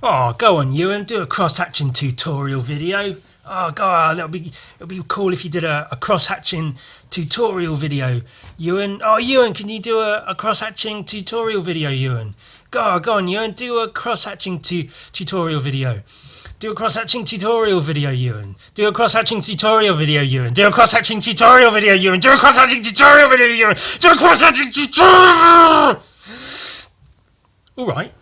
Oh, go on, Ewan, do a cross-hatching tutorial video. Oh, God, it'll be cool if you did a cross-hatching tutorial video, Ewan. Oh, Ewan, can you do a cross-hatching tutorial video, Ewan? Go on, Ewan, do a cross-hatching tutorial video. Do a cross-hatching tutorial video, Ewan. Do a cross-hatching tutorial video, Ewan. Do a cross-hatching tutorial video, Ewan. Do a cross-hatching tutorial video, Ewan. Do a cross-hatching tutorial. All right.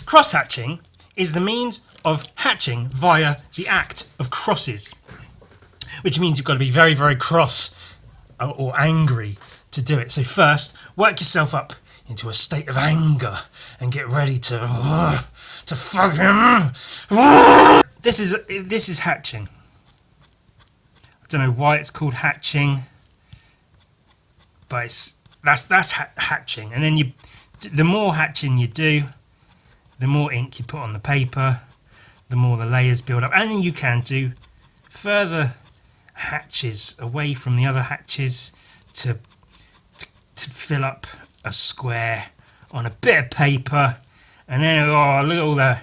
Cross-hatching is the means of hatching via the act of crosses, which means you've got to be very, very cross or angry to do it. So first, work yourself up into a state of anger and get ready to fuck him. This is hatching. I don't know why it's called hatching, but that's hatching. And then the more hatching you do, the more ink you put on the paper, the more the layers build up. And then you can do further hatches away from the other hatches to fill up a square on a bit of paper. And then, oh, look at all the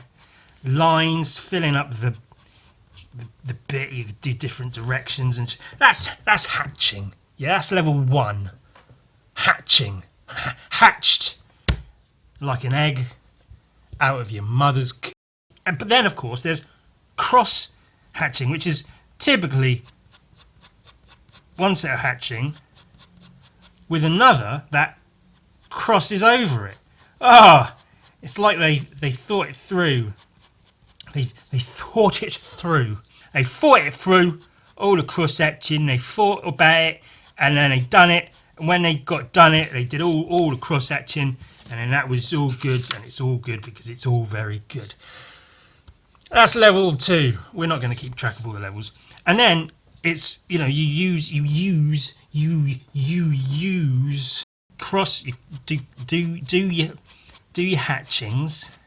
lines filling up the bit. You could do different directions. And that's hatching. Yeah, that's level 1. Hatching. Hatched like an egg out of your mother's but then, of course, there's cross-hatching, which is typically one set of hatching with another that crosses over it. It's like they thought it through. They thought it through. They thought it through, all the cross-hatching, they thought about it, and then they done it. And when they got done it, they did all the cross-hatching, and then that was all good, and it's all good because it's all very good. That's level 2. We're not going to keep track of all the levels. And then it's, you use cross. You do your hatchings,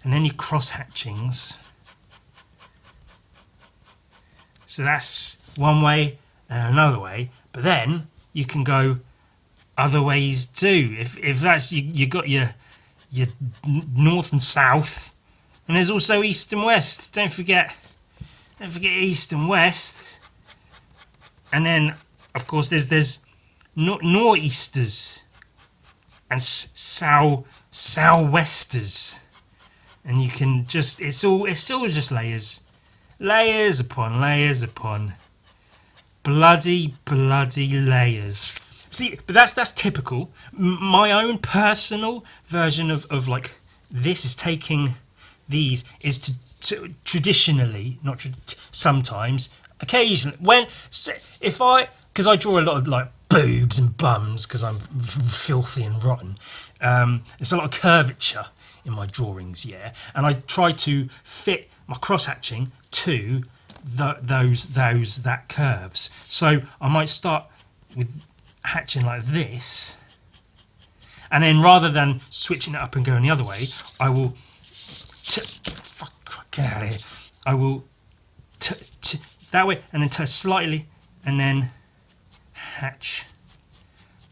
and then your cross hatchings. So that's one way and another way. But then you can go other ways too. If that's you got your north and south. And there's also east and west. Don't forget east and west. And then, of course, there's nor'easters and sou'westers. And you can just it's all just layers upon bloody layers. See, but that's typical. My own personal version of like this is taking. These is to traditionally, not sometimes, occasionally, because I draw a lot of like boobs and bums because I'm filthy and rotten. There's a lot of curvature in my drawings, yeah, and I try to fit my cross hatching to that curves. So I might start with hatching like this, and then rather than switching it up and going the other way, I will. Get out of here. I will that way and then turn slightly and then hatch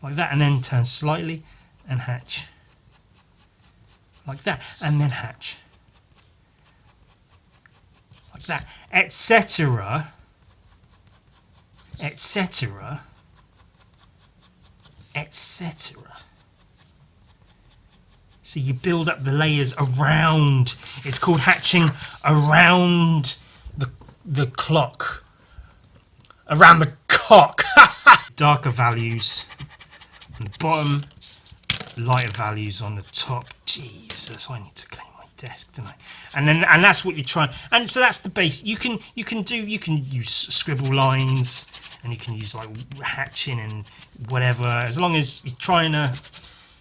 like that and then turn slightly and hatch like that and then hatch like that, etc. etc. etc. So you build up the layers around. It's called hatching around the clock. Around the cock. Darker values on the bottom, lighter values on the top. Jesus, I need to clean my desk, don't I? And that's what you're trying. And so that's the base. You can use scribble lines, and you can use like hatching and whatever. As long as you're trying to.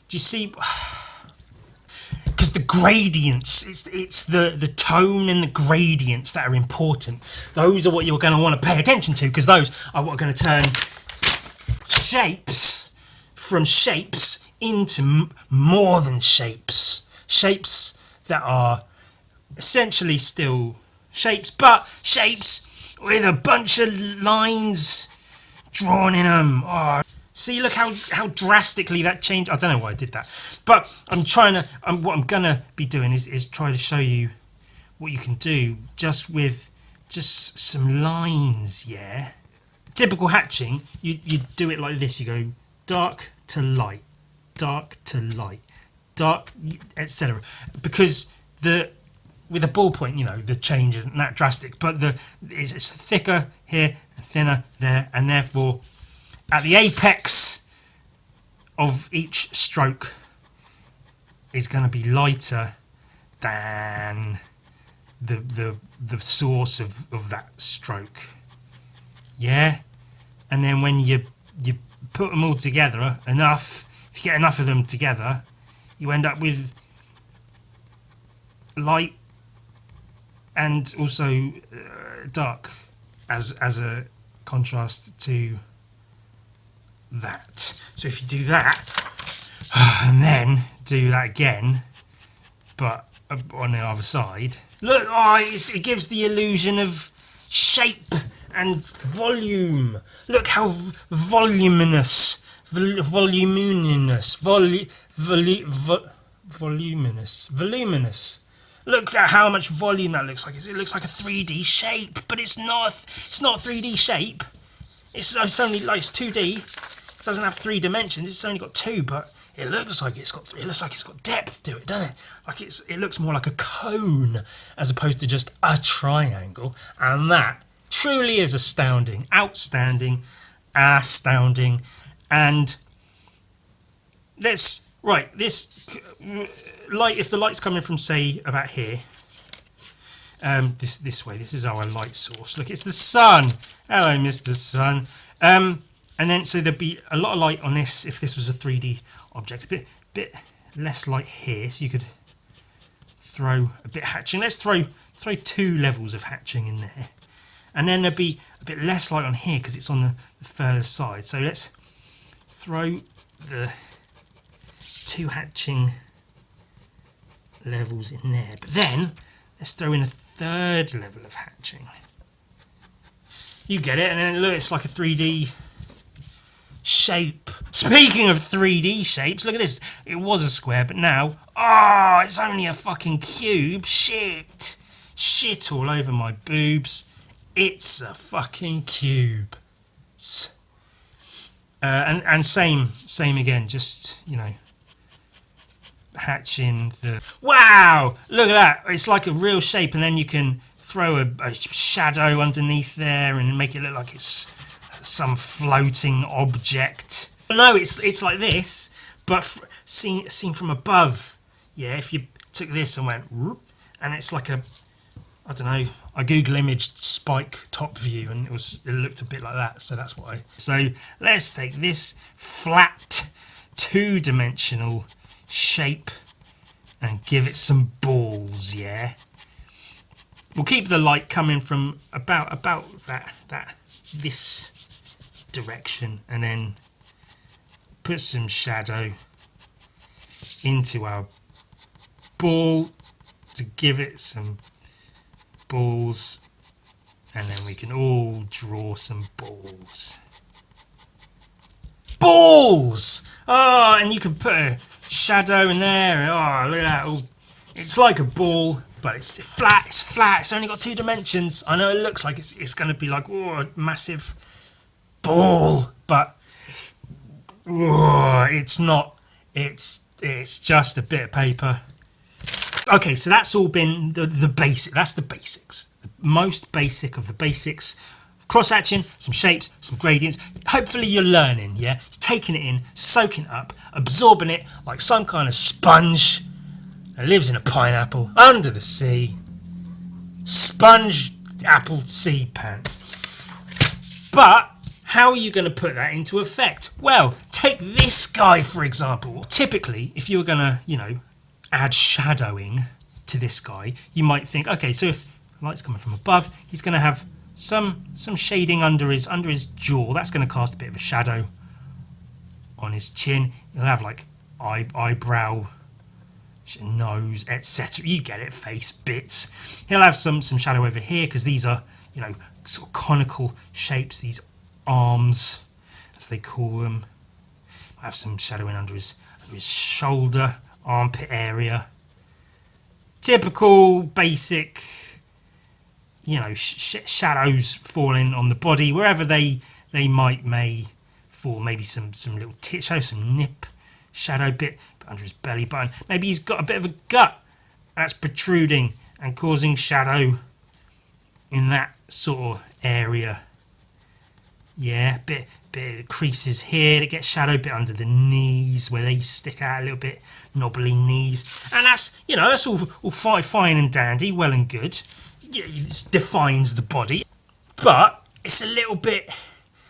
Do you see? Because the gradients, it's the tone and the gradients that are important. Those are what you're going to want to pay attention to, because those are what are going to turn shapes from shapes into more than shapes. Shapes that are essentially still shapes, but shapes with a bunch of lines drawn in them. See, look how drastically that changed. I don't know why I did that, but what I'm gonna be doing is try to show you what you can do just with just some lines. Yeah, typical hatching, you do it like this. You go dark to light, dark to light, dark, etc. Because with a ballpoint, you know, the change isn't that drastic, but it's thicker here and thinner there, and therefore at the apex of each stroke is going to be lighter than the source of that stroke. Yeah, and then when you put them all together enough, if you get enough of them together, you end up with light and also dark as a contrast to that. So if you do that and then do that again, but on the other side, look, it gives the illusion of shape and volume. Look how voluminous, voluminous. Look at how much volume that looks like. It looks like a 3D shape, but it's not. It's not a 3D shape. It's only like it's 2D. It doesn't have 3 dimensions. It's only got 2, but it looks like it's got. It looks like it's got depth to it, doesn't it? Like it looks more like a cone as opposed to just a triangle. And that truly is astounding, outstanding, astounding. And this light, if the light's coming from, say, about here, this way, this is our light source. Look, it's the sun. Hello, Mr. Sun. And then so there'd be a lot of light on this if this was a 3D object. A bit less light here, so you could throw a bit hatching. Let's throw 2 levels of hatching in there, and then there'd be a bit less light on here because it's on the further side. So let's throw the 2 hatching levels in there, but then let's throw in a 3rd level of hatching. You get it, and then look, it's like a 3D shape. Speaking of 3D shapes, look at this. It was a square, but now, it's only a fucking cube. Shit all over my boobs. It's a fucking cube. And same again. Just, you know, hatching the. Wow! Look at that. It's like a real shape, and then you can throw a shadow underneath there and make it look like it's some floating object. No, it's like this, but seen from above. Yeah, if you took this and went, whoop, and it's like a, I don't know, I Google imaged spike top view, and it looked a bit like that. So that's why. So let's take this flat 2-dimensional shape and give it some balls. Yeah, we'll keep the light coming from about this direction, and then put some shadow into our ball to give it some balls, and then we can all draw some balls. And you can put a shadow in there. Look at that. It's like a ball, but it's flat. It's only got 2 dimensions. I know it looks like it's going to be like a massive ball, but it's not. It's just a bit of paper. Okay, so that's all been the basic. That's the basics. The most basic of the basics. Cross-hatching, some shapes, some gradients. Hopefully you're learning, yeah? You're taking it in, soaking it up, absorbing it like some kind of sponge that lives in a pineapple under the sea. Sponge apple seed pants. But how are you going to put that into effect? Well, take this guy, for example. Typically, if you were going to, add shadowing to this guy, you might think, okay, so if the light's coming from above, he's going to have some shading under his jaw. That's going to cast a bit of a shadow on his chin. He'll have like eyebrow, nose, etc. You get it, face bits. He'll have some shadow over here because these are, sort of conical shapes, these arms, as they call them. I have some shadowing under his shoulder, armpit area. Typical, basic, you know, shadows falling on the body wherever they may fall. Maybe some little shadow, some nip shadow bit under his belly button. Maybe he's got a bit of a gut that's protruding and causing shadow in that sort of area. Yeah, bit of creases here that get shadow, bit under the knees where they stick out a little bit, knobbly knees, and that's, you know, that's all fine and dandy, well and good. It defines the body, but it's a little bit.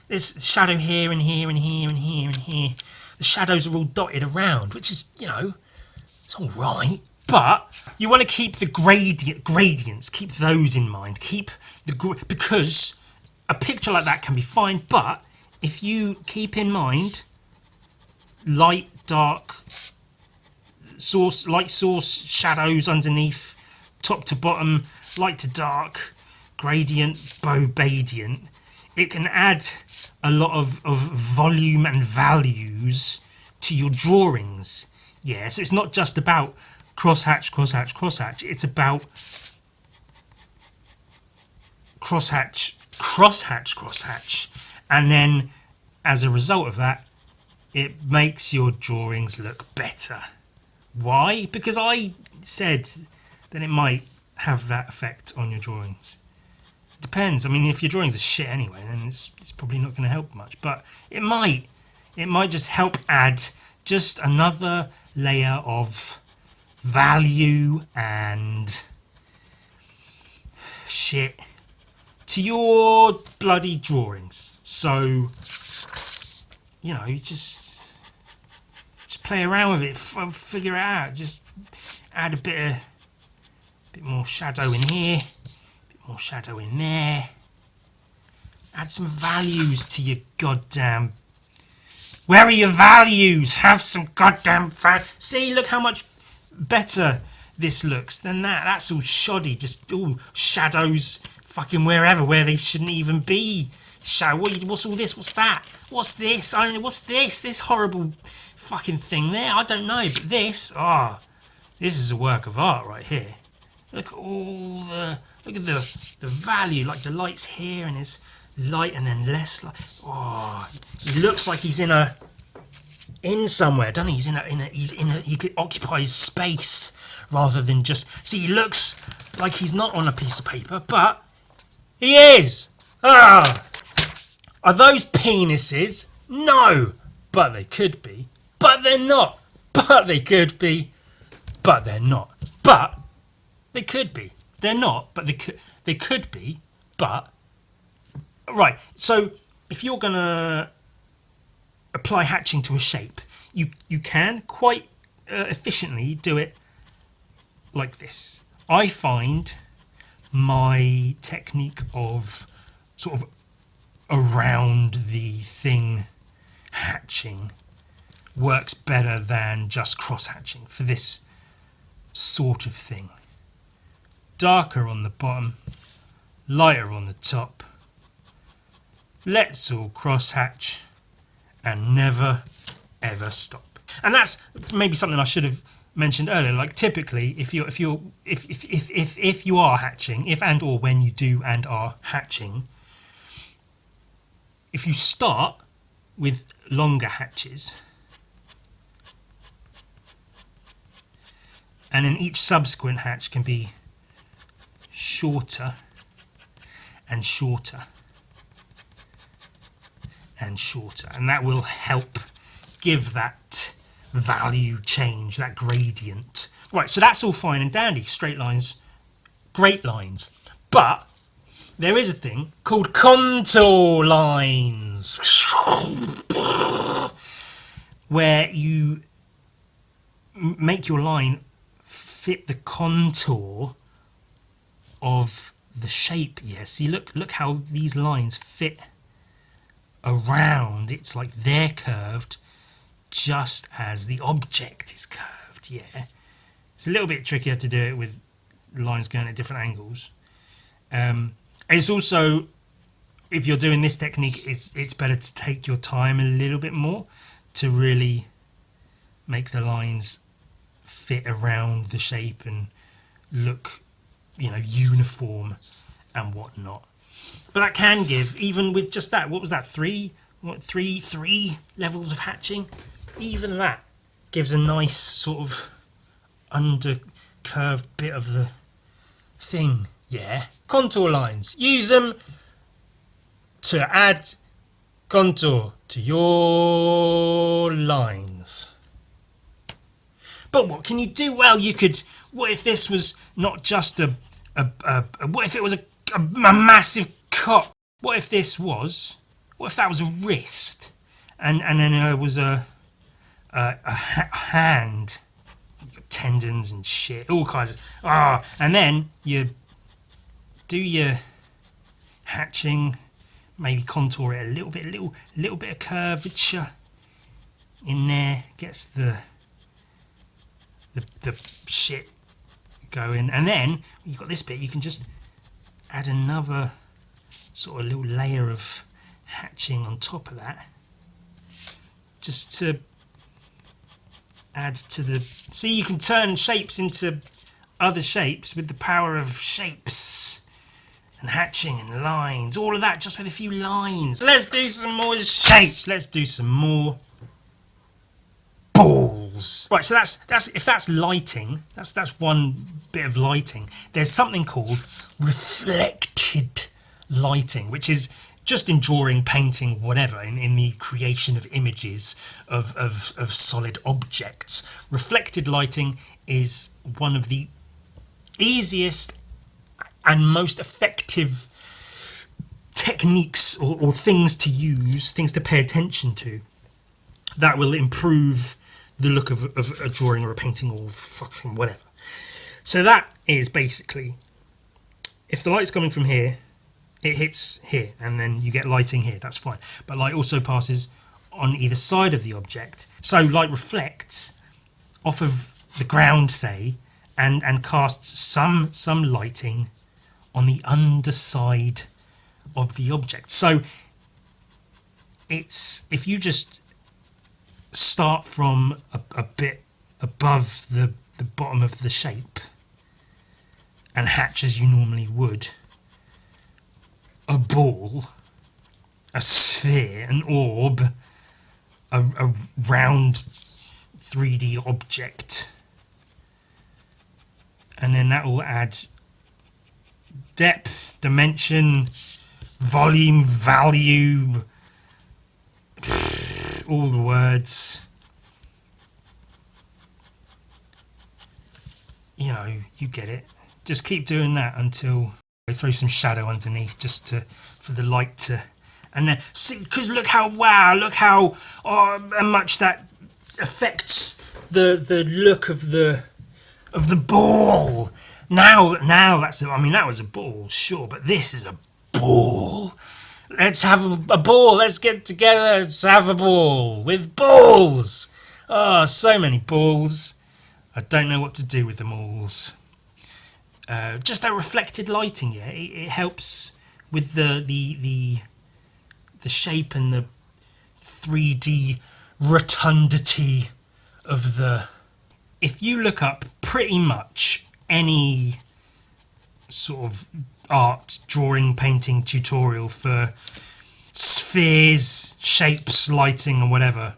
There's shadow here and here and here and here and here. The shadows are all dotted around, which is, you know, it's all right. But you want to keep the gradients, keep those in mind. Because a picture like that can be fine, but if you keep in mind light, dark, light source, shadows underneath, top to bottom, light to dark, gradient, bobadient, it can add a lot of volume and values to your drawings. Yeah, so it's not just about crosshatch, crosshatch, crosshatch. It's about crosshatch, crosshatch, crosshatch. And then as a result of that, it makes your drawings look better. Why? Because I said that it might have that effect on your drawings. Depends. I mean, if your drawings are shit anyway, then it's probably not going to help much. But it might just help add just another layer of value and shit to your bloody drawings. So, you know, you just play around with it, figure it out. Just add a bit more shadow in here. More shadow in there. Add some values to your goddamn. Where are your values? Have some goddamn See, look how much better this looks than that. That's all shoddy. Just all shadows fucking wherever, where they shouldn't even be. Shadow. What's all this? What's that? What's this? I don't know. What's this? This horrible fucking thing there. I don't know. But this. This is a work of art right here. Look at all the. Look at the value, like the light's here and it's light and then less light. Oh, he looks like he's in somewhere, doesn't he? He occupies space rather than just. See, he looks like he's not on a piece of paper, but he is. Are those penises? No, but they could be. But they're not. But they could be. But they're not. But they could be. They're not, but they could be, but... Right, so if you're going to apply hatching to a shape, you can quite efficiently do it like this. I find my technique of sort of around the thing hatching works better than just cross-hatching for this sort of thing. Darker on the bottom, lighter on the top. Let's all crosshatch and never ever stop. And that's maybe something I should have mentioned earlier. Like typically, if you are hatching, if and or when you do and are hatching, if you start with longer hatches, and then each subsequent hatch can be shorter and shorter and shorter, and that will help give that value change, that gradient. Right, so that's all fine and dandy, straight lines, great lines, but there is a thing called contour lines where you make your line fit the contour of the shape. Yeah, see, look how these lines fit around. It's like they're curved just as the object is curved. Yeah, it's a little bit trickier to do it with lines going at different angles. It's also, if you're doing this technique, it's better to take your time a little bit more to really make the lines fit around the shape and look, you know, uniform and whatnot. But that can give, even with just that, what was that, three levels of hatching? Even that gives a nice sort of under curved bit of the thing. Yeah, contour lines, use them to add contour to your lines. But what can you do? Well, you could, what if this was not just what if it was a massive cock? What if that was a wrist, and then there was a hand, tendons and shit, all kinds of and then you do your hatching, maybe contour it a little bit of curvature in there, gets the shit going, and then you've got this bit, you can just add another sort of little layer of hatching on top of that, just to add to the, see, you can turn shapes into other shapes with the power of shapes and hatching and lines, all of that just with a few lines. Let's do some more shapes, let's do some more balls. Right, so that's if that's lighting, that's one bit of lighting. There's something called reflected lighting, which is just in drawing, painting, whatever, in the creation of images of solid objects. Reflected lighting is one of the easiest and most effective techniques or things to use, things to pay attention to, that will improve the look of a drawing or a painting or fucking whatever. So that is basically, if the light's coming from here, it hits here, and then you get lighting here, that's fine. But light also passes on either side of the object. So light reflects off of the ground, say, and casts some lighting on the underside of the object. So it's, if you just start from a bit above the bottom of the shape and hatch as you normally would, a ball, a sphere, an orb, a round 3D object, and then that will add depth, dimension, volume, value, all the words. You know, you get it. Just keep doing that until I throw some shadow underneath, just for the light to, and then see, because look how much that affects the look of the ball. Now that's, I mean, that was a ball, sure, but this is a ball. Let's have a ball. Let's get together. Let's have a ball with balls. Oh, so many balls. I don't know what to do with them all. Just that reflected lighting, yeah, it helps with the shape and the 3D rotundity of the. If you look up pretty much any sort of art, drawing, painting tutorial for spheres, shapes, lighting, or whatever,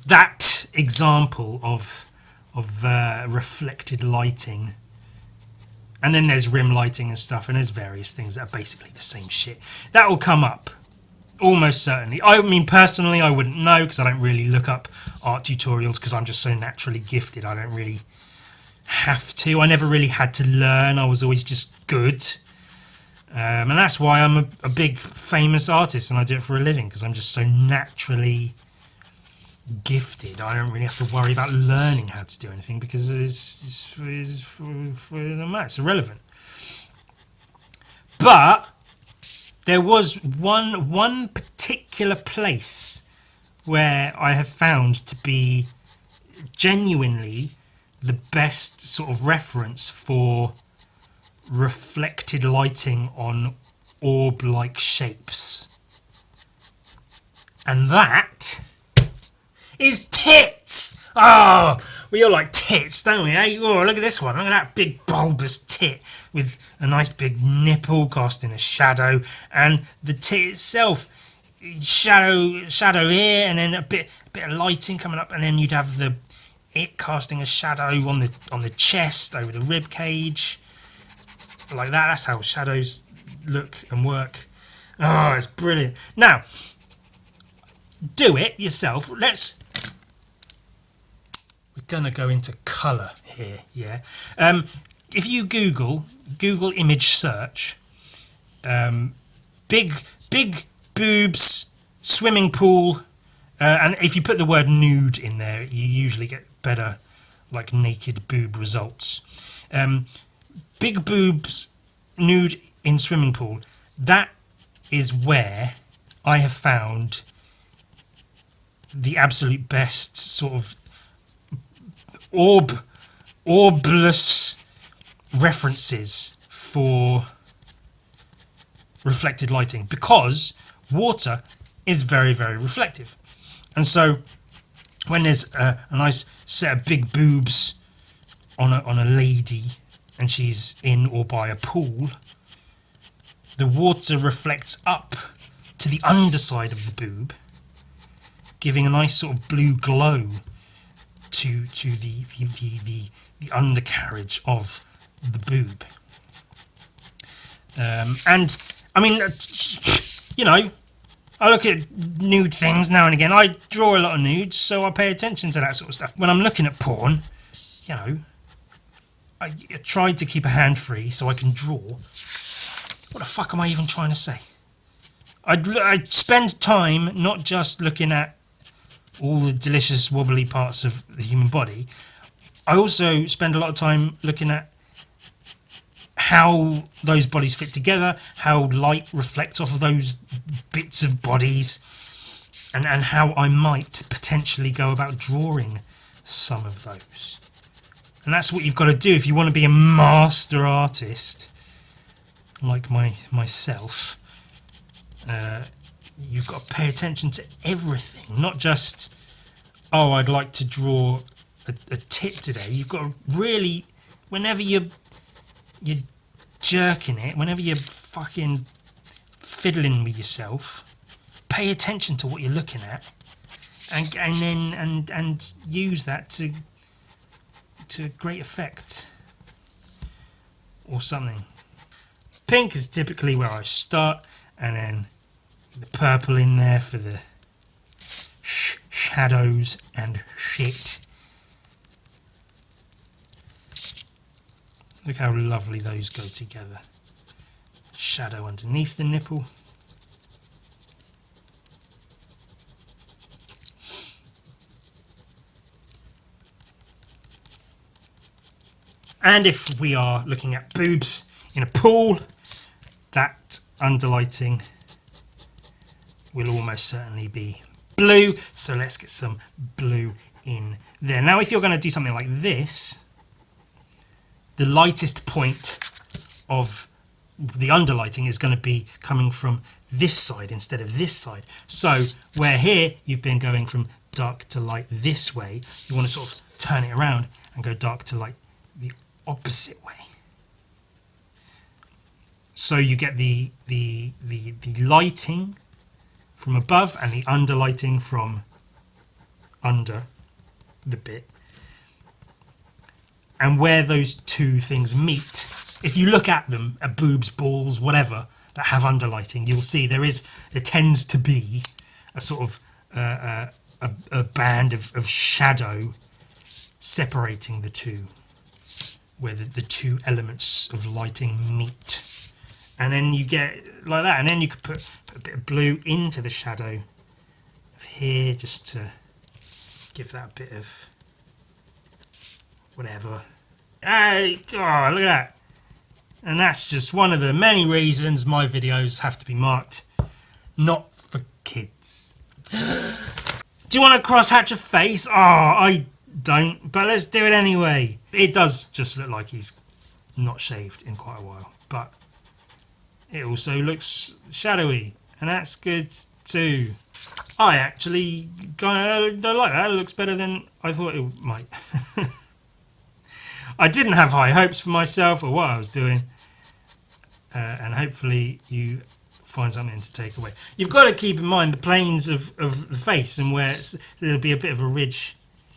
that example of reflected lighting, and then there's rim lighting and stuff, and there's various things that are basically the same shit, that will come up almost certainly. I mean, personally, I wouldn't know because I don't really look up art tutorials because I'm just so naturally gifted. I don't really have to. I never really had to learn. I was always just good, and that's why I'm a big famous artist and I do it for a living, because I'm just so naturally gifted. I don't really have to worry about learning how to do anything because it's irrelevant. But there was one particular place where I have found to be genuinely the best sort of reference for reflected lighting on orb-like shapes. And that is tits. Oh, we all like tits, don't we? Eh? Oh, look at this one. Look at that big bulbous tit with a nice big nipple casting a shadow, and the tit itself, shadow here, and then a bit of lighting coming up, and then you'd have it casting a shadow on the chest over the rib cage, like that. That's how shadows look and work. Oh, it's brilliant. Now, do it yourself. We're gonna go into colour here, yeah. If you Google image search, big boobs, swimming pool, and if you put the word nude in there, you usually get better, like, naked boob results. Big boobs, nude in swimming pool. That is where I have found the absolute best sort of orbless references for reflected lighting, because water is very, very reflective. And so when there's a nice set of big boobs on a lady and she's in or by a pool, the water reflects up to the underside of the boob, giving a nice sort of blue glow to the undercarriage of the boob. And I mean, you know, I look at nude things now and again. I draw a lot of nudes, so I pay attention to that sort of stuff. When I'm looking at porn, you know, I try to keep a hand free so I can draw. What the fuck am I even trying to say? I'd spend time not just looking at all the delicious wobbly parts of the human body. I also spend a lot of time looking at how those bodies fit together, how light reflects off of those bits of bodies, and how I might potentially go about drawing some of those. And that's what you've got to do if you want to be a master artist, like myself. You've got to pay attention to everything, not just, oh, I'd like to draw a tit today. You've got to really, whenever you're jerking it, whenever you're fucking fiddling with yourself, pay attention to what you're looking at, and use that to great effect, or something. Pink is typically where I start, and then the purple in there for the shadows and shit. Look how lovely those go together. Shadow underneath the nipple. And if we are looking at boobs in a pool, that underlighting will almost certainly be blue. So let's get some blue in there. Now, if you're going to do something like this, the lightest point of the underlighting is going to be coming from this side instead of this side. So where here you've been going from dark to light this way, you want to sort of turn it around and go dark to light the opposite way. So you get the lighting from above and the underlighting from under the bit. And where those two things meet, if you look at them, at boobs, balls, whatever, that have underlighting, you'll see there tends to be a sort of a band of shadow separating the two, where the two elements of lighting meet. And then you get like that, and then you could put a bit of blue into the shadow of here, just to give that a bit of whatever. Hey, God, look at that. And that's just one of the many reasons my videos have to be marked not for kids. Do you want to cross-hatch a face? Oh, I don't, but let's do it anyway. It does just look like he's not shaved in quite a while, but it also looks shadowy, and that's good too. I actually don't like that. It looks better than I thought it might. I didn't have high hopes for myself or what I was doing, and hopefully you find something to take away. You've got to keep in mind the planes of the face, and where there'll be a bit of a ridge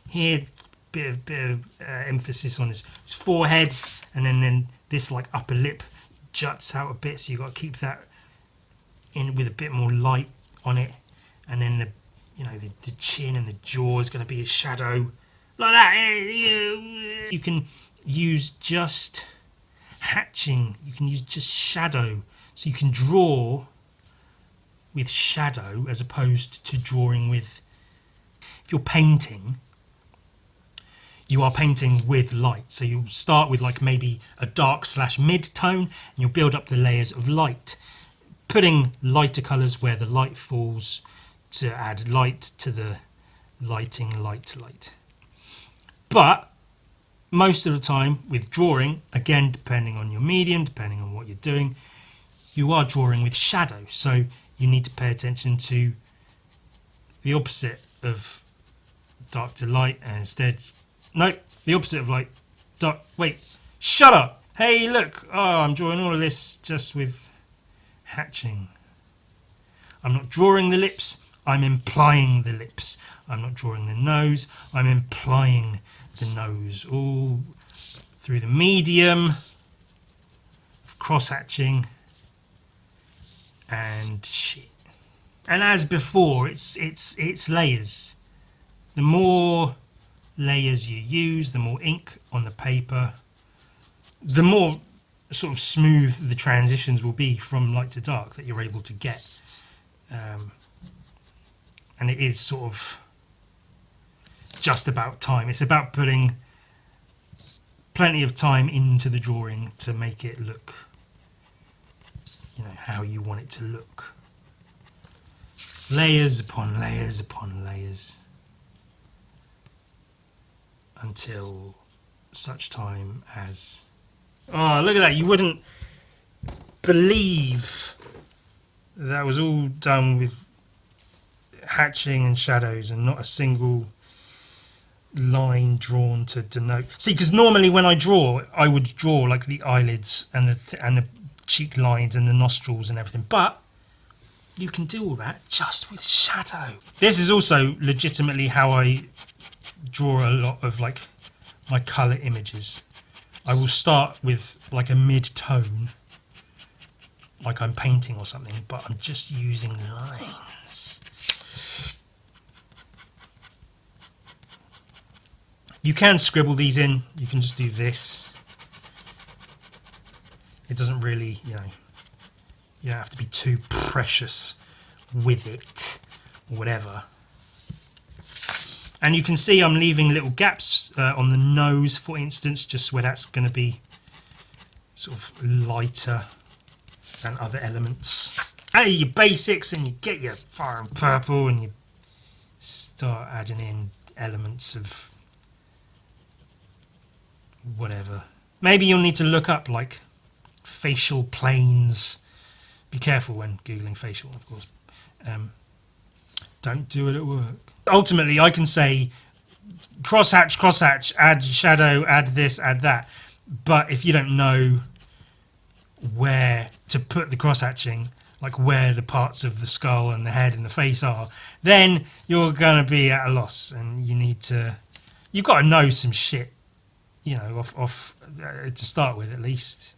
here, bit of emphasis on his forehead, and then this like upper lip juts out a bit, so you've got to keep that in with a bit more light on it, and then the chin and the jaw is going to be a shadow like that. You can use just hatching, you can use just shadow, so you can draw with shadow as opposed to drawing with, if you're painting, you are painting with light, so you'll start with like maybe a dark / mid-tone, and you'll build up the layers of light, putting lighter colours where the light falls to add light to the lighting, light. But most of the time with drawing, again, depending on your medium, depending on what you're doing, you are drawing with shadow, so you need to pay attention to the opposite of dark to light, and instead, no, the opposite of light, dark, wait, shut up! Hey, look, oh, I'm drawing all of this just with hatching. I'm not drawing the lips, I'm implying the lips. I'm not drawing the nose, I'm implying the nose, all through the medium of cross-hatching and shit. And as before, it's layers. The more layers you use, the more ink on the paper, the more sort of smooth the transitions will be from light to dark that you're able to get. And it is sort of just about time. It's about putting plenty of time into the drawing to make it look, how you want it to look. Layers upon layers upon layers until such time as... Oh, look at that. You wouldn't believe that was all done with hatching and shadows and not a single line drawn to denote. See, because normally when I draw, I would draw like the eyelids and the cheek lines and the nostrils and everything, but you can do all that just with shadow. This is also legitimately how I draw a lot of like my colour images. I will start with like a mid-tone, like I'm painting or something, but I'm just using lines. You can scribble these in, you can just do this. It doesn't really, you don't have to be too precious with it, or whatever. And you can see I'm leaving little gaps on the nose, for instance, just where that's going to be sort of lighter than other elements. Hey, your basics, and you get your fire and purple, and you start adding in elements of whatever. Maybe you'll need to look up like facial planes. Be careful when googling facial, of course. Don't do it at work. Ultimately, I can say crosshatch, add shadow, add this, add that. But if you don't know where to put the crosshatching, like where the parts of the skull and the head and the face are, then you're going to be at a loss, and you've got to know some shit, off to start with at least.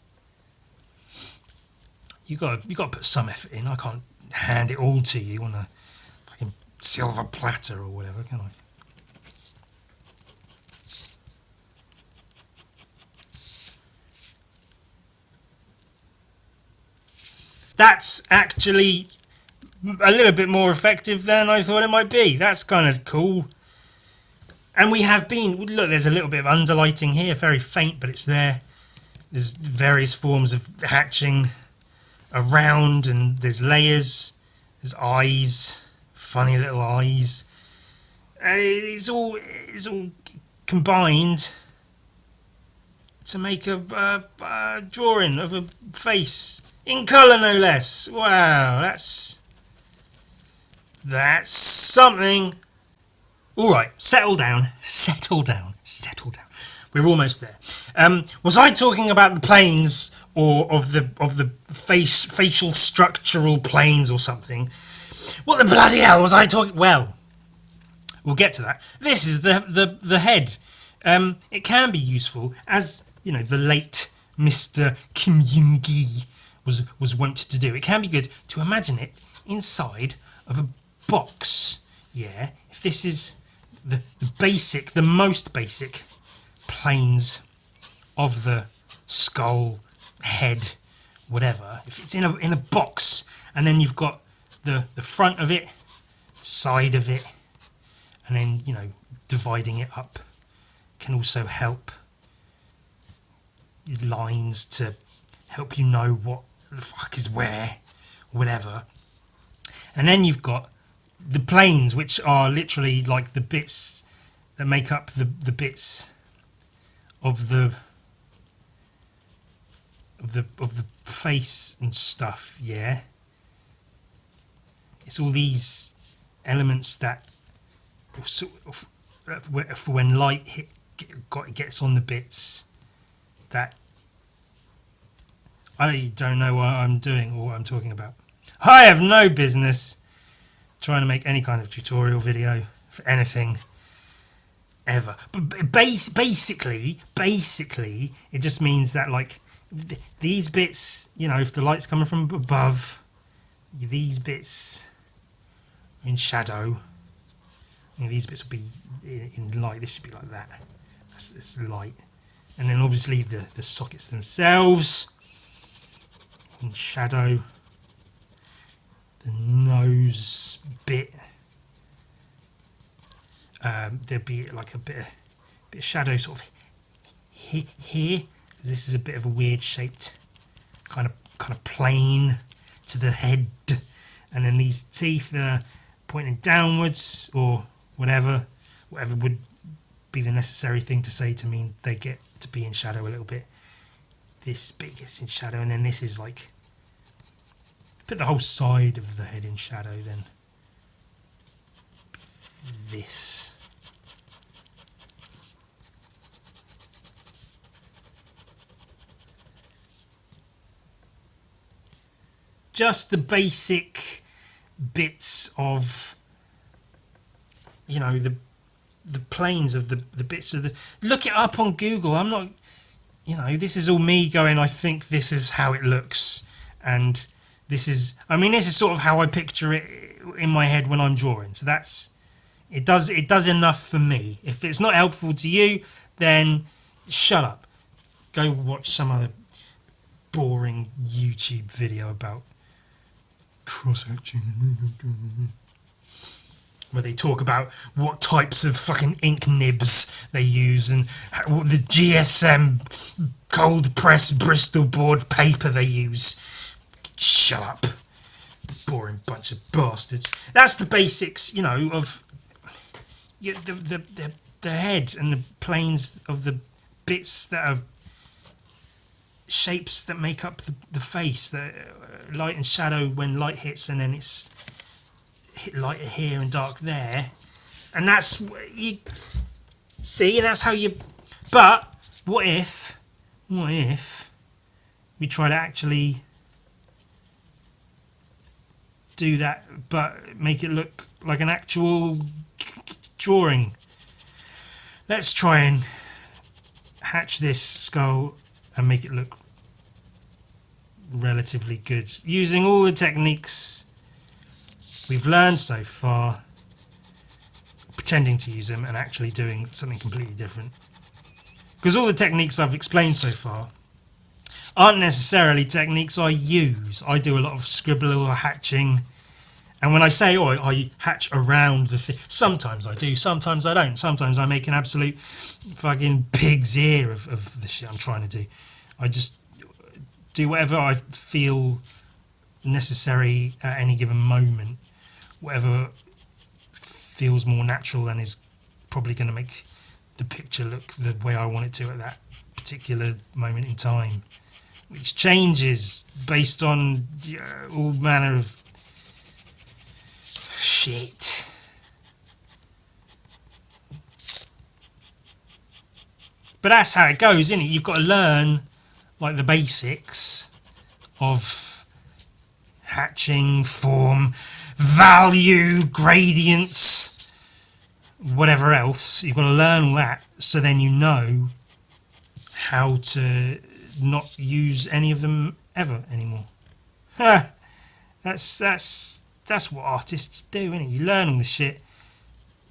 You got to put some effort in. I can't hand it all to you on a fucking silver platter or whatever, can I? That's actually a little bit more effective than I thought it might be. That's kind of cool. And we have been, look, there's a little bit of underlighting here, very faint, but it's there. There's various forms of hatching around, and there's layers, there's eyes, funny little eyes. It's all combined to make a drawing of a face in colour, no less. Wow, That's something. All right, settle down, settle down, settle down. We're almost there. Was I talking about the planes or of the facial structural planes or something? What the bloody hell was I talking? Well, we'll get to that. This is the head. It can be useful, as you know, the late Mr. Kim Yoon-gi was wont to do. It can be good to imagine it inside of a box. Yeah, if this is the most basic planes of the skull, head, whatever. If it's in a box, and then you've got the front of it, side of it, and then, you know, dividing it up can also help lines to help you know what the fuck is where, whatever. And then you've got the planes, which are literally like the bits that make up the bits of the face and stuff. Yeah, it's all these elements that for when light gets on the bits that I don't know what I'm doing or what I'm talking about. I have no business trying to make any kind of tutorial video for anything ever. But basically, it just means that, like, these bits, you know, if the light's coming from above, these bits are in shadow. And these bits will be in light. This should be like that. That's light. And then obviously the sockets themselves in shadow. The nose bit, there'd be like a bit of shadow sort of here. This is a bit of a weird shaped kind of plane to the head, and then these teeth are pointing downwards or whatever would be the necessary thing to say to mean they get to be in shadow a little bit. This bit gets in shadow, and then this is like, put the whole side of the head in shadow, then this. Just the basic bits of, you know, the planes of the bits of the. Look it up on Google. I'm not, you know, this is all me going, I think this is how it looks, and this is sort of how I picture it in my head when I'm drawing. So that's, it does enough for me. If it's not helpful to you, then shut up. Go watch some other boring YouTube video about crosshatching, where they talk about what types of fucking ink nibs they use and what the GSM cold press Bristol board paper they use. Shut up, boring bunch of bastards. That's the basics, you know, of the head and the planes of the bits that are shapes that make up the face, the light and shadow when light hits, and then it's hit lighter here and dark there, and that's you see, and that's how you. But what if we try to actually do that, but make it look like an actual drawing? Let's try and hatch this skull and make it look relatively good using all the techniques we've learned so far, pretending to use them and actually doing something completely different. Because all the techniques I've explained so far aren't necessarily techniques I use. I do a lot of scribble or hatching, and when I say, oh, I hatch around the thing, sometimes I do, sometimes I don't. Sometimes I make an absolute fucking pig's ear of the shit I'm trying to do. I just do whatever I feel necessary at any given moment, whatever feels more natural and is probably going to make the picture look the way I want it to at that particular moment in time, which changes based on all manner of shit. But that's how it goes, isn't it? You've got to learn like the basics of hatching, form, value, gradients, whatever else. You've got to learn all that so then you know how to not use any of them ever anymore. That's what artists do, isn't it? You learn all the shit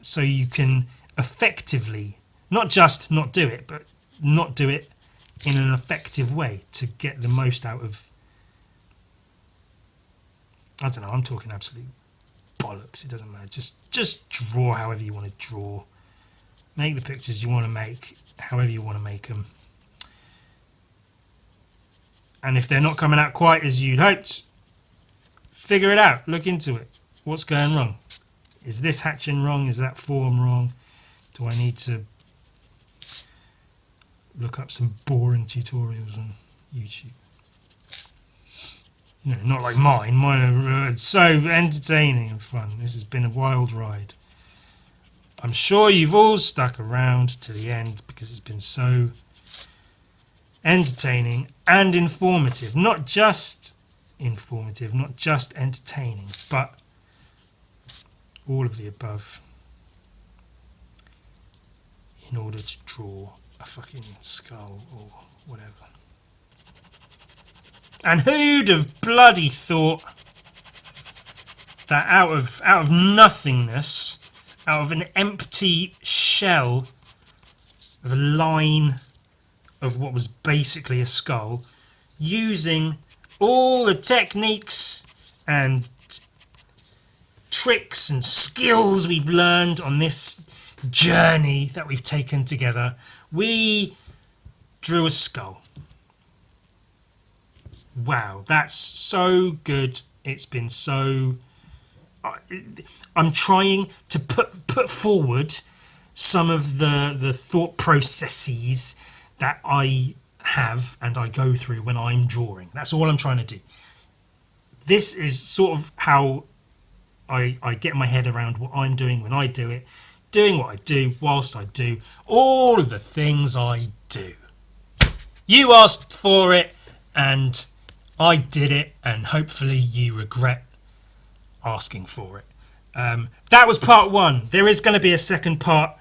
so you can effectively not just not do it, but not do it in an effective way to get the most out of, I don't know, I'm talking absolute bollocks. It doesn't matter. Just draw however you want to draw. Make the pictures you want to make however you want to make them. And if they're not coming out quite as you'd hoped, figure it out. Look into it. What's going wrong? Is this hatching wrong? Is that form wrong? Do I need to look up some boring tutorials on YouTube? You know, not like mine. Mine are so entertaining and fun. This has been a wild ride. I'm sure you've all stuck around to the end because it's been so entertaining and informative. Not just informative, not just entertaining, but all of the above in order to draw a fucking skull or whatever. And who'd have bloody thought that out of nothingness, out of an empty shell of a line of what was basically a skull, using all the techniques and tricks and skills we've learned on this journey that we've taken together, we drew a skull. Wow, that's so good. It's been so... I'm trying to put forward some of the thought processes that I have and I go through when I'm drawing. That's all I'm trying to do. This is sort of how I get my head around what I'm doing when I do it, doing what I do whilst I do all of the things I do. You asked for it and I did it, and hopefully you regret asking for it. That was part one. There is going to be a second part,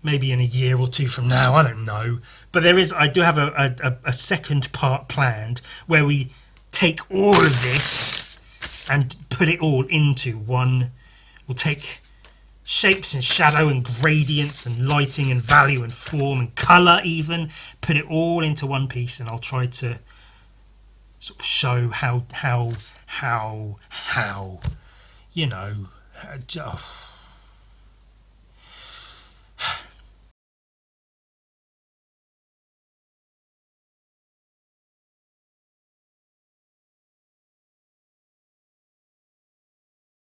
maybe in a year or two from now, I don't know. But I do have a second part planned where we take all of this and put it all into one. We'll take shapes and shadow and gradients and lighting and value and form and colour even, put it all into one piece, and I'll try to sort of show how you know,